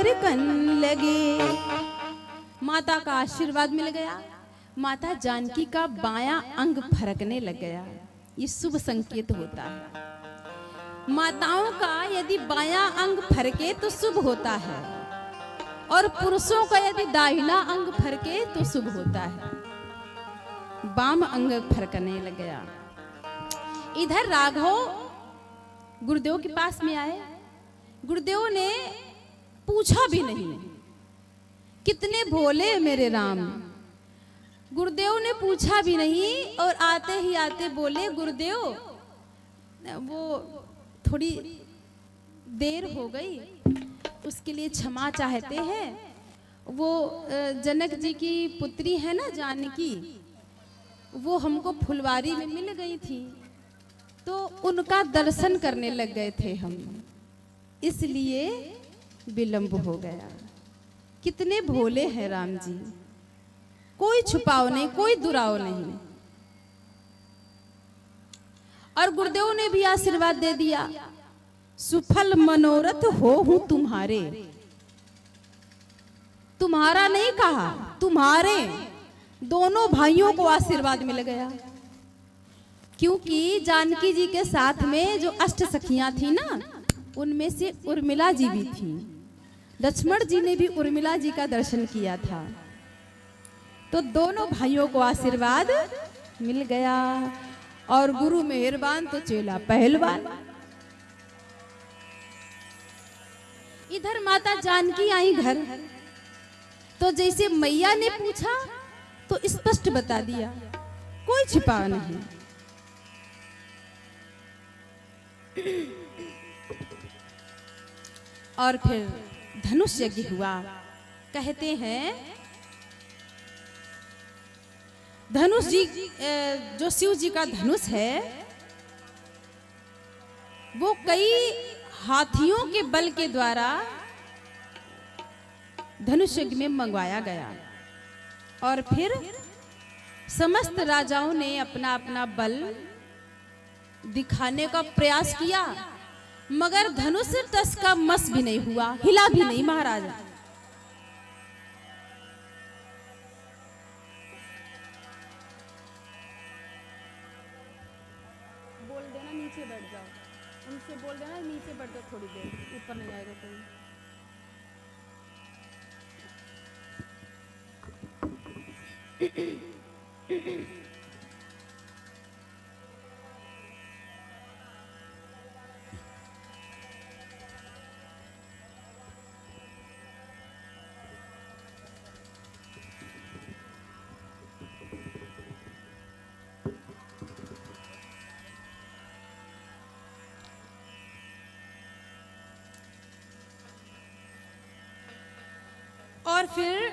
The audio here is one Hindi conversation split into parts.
फरकन लगे। माता का आशीर्वाद मिल गया, माता जानकी का बायां अंग फरकने लग गया। ये शुभ संकेत होता है। माताओं का यदि बायां अंग फरके तो शुभ होता है, और पुरुषों का यदि दाहिना अंग फरके तो शुभ होता है। बाम अंग फरकने लग गया। इधर राघव गुरुदेव के पास में आए। गुरुदेव ने पूछा भी नहीं, कितने भोले मेरे राम। गुरुदेव ने पूछा भी नहीं और आते ही आते बोले, गुरुदेव वो थोड़ी देर हो गई, उसके लिए क्षमा चाहते हैं। वो जनक जी की पुत्री है ना जानकी, वो हमको फुलवारी में मिल गई थी, तो उनका दर्शन करने लग गए थे हम, इसलिए विलंब हो गया। कितने भोले हैं राम जी, कोई छुपाव नहीं, कोई दुराव नहीं। और गुरुदेव ने भी आशीर्वाद दे दिया, सुफल मनोरथ हो हूं तुम्हारे। तुम्हारा नहीं कहा, तुम्हारे दोनों भाइयों को आशीर्वाद मिल गया। क्योंकि जानकी जी के साथ में जो अष्ट सखियां थी ना, उनमें से उर्मिला जी भी थी। लक्ष्मण जी ने भी उर्मिला जी का दर्शन किया था, तो दोनों भाइयों को आशीर्वाद मिल गया। और गुरु मेहरबान तो चेला पहलवान। इधर माता जानकी आई घर, तो जैसे मैया ने पूछा तो स्पष्ट बता दिया, कोई छिपा नहीं। और फिर धनुष यज्ञ हुआ। कहते हैं धनुष जी, जो शिव जी का धनुष है, वो कई हाथियों के बल के द्वारा धनुष यज्ञ में मंगवाया गया। और फिर समस्त राजाओं ने अपना अपना बल दिखाने का प्रयास किया, मगर धनुष टस का मस भी नहीं हुआ, हिला भी नहीं महाराजा। बोल देना नीचे बैठ जाओ, उनसे बोल देना नीचे बैठ जाओ थोड़ी देर, ऊपर नहीं आएगा कोई। और फिर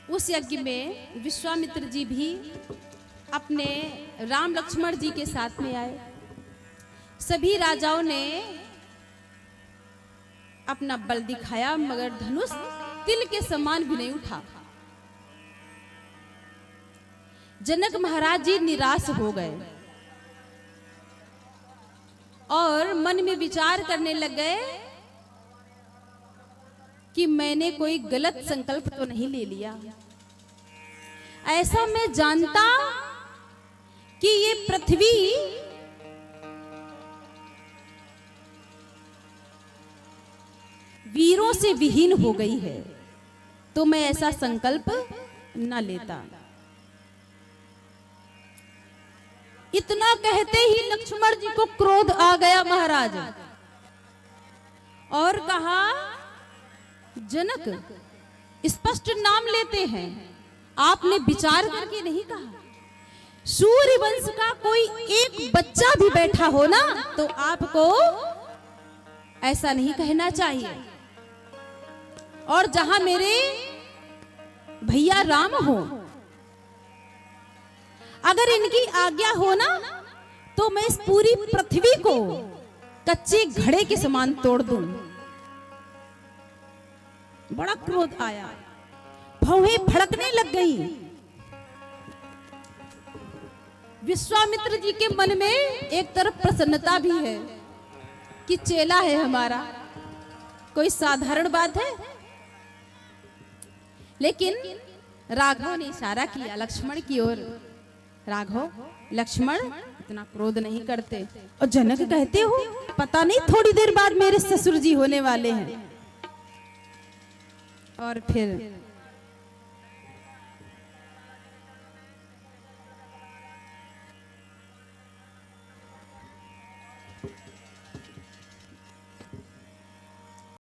उस यज्ञ में विश्वामित्र जी भी अपने राम लक्ष्मण जी के साथ में आए। सभी राजाओं ने अपना बल दिखाया, मगर धनुष तिल के समान भी नहीं उठा। जनक महाराज जी निराश हो गए और मन में विचार करने लग गए कि मैंने कोई गलत संकल्प तो नहीं ले लिया। ऐसा मैं जानता कि ये पृथ्वी वीरों से विहीन हो गई है, तो मैं ऐसा संकल्प न लेता। इतना कहते ही लक्ष्मण जी को क्रोध आ गया महाराज, और कहा, जनक स्पष्ट नाम लेते हैं, आपने विचार करके नहीं कहा। सूर्य वंश का कोई एक बच्चा भी बैठा हो ना, तो आपको ऐसा नहीं कहना चाहिए। और जहां मेरे भैया राम हो, अगर इनकी आज्ञा हो ना, तो मैं इस पूरी पृथ्वी को कच्चे घड़े के समान तोड़ दूं। बड़ा क्रोध आया, भौहें फड़कने लग गई। विश्वामित्र जी के मन में एक तरफ प्रसन्नता भी है कि चेला है हमारा, कोई साधारण बात है। लेकिन राघव ने इशारा किया लक्ष्मण की ओर, राघव लक्ष्मण इतना क्रोध नहीं करते। और जनक कहते हो पता नहीं थोड़ी देर बाद मेरे ससुर जी होने वाले हैं। और फिर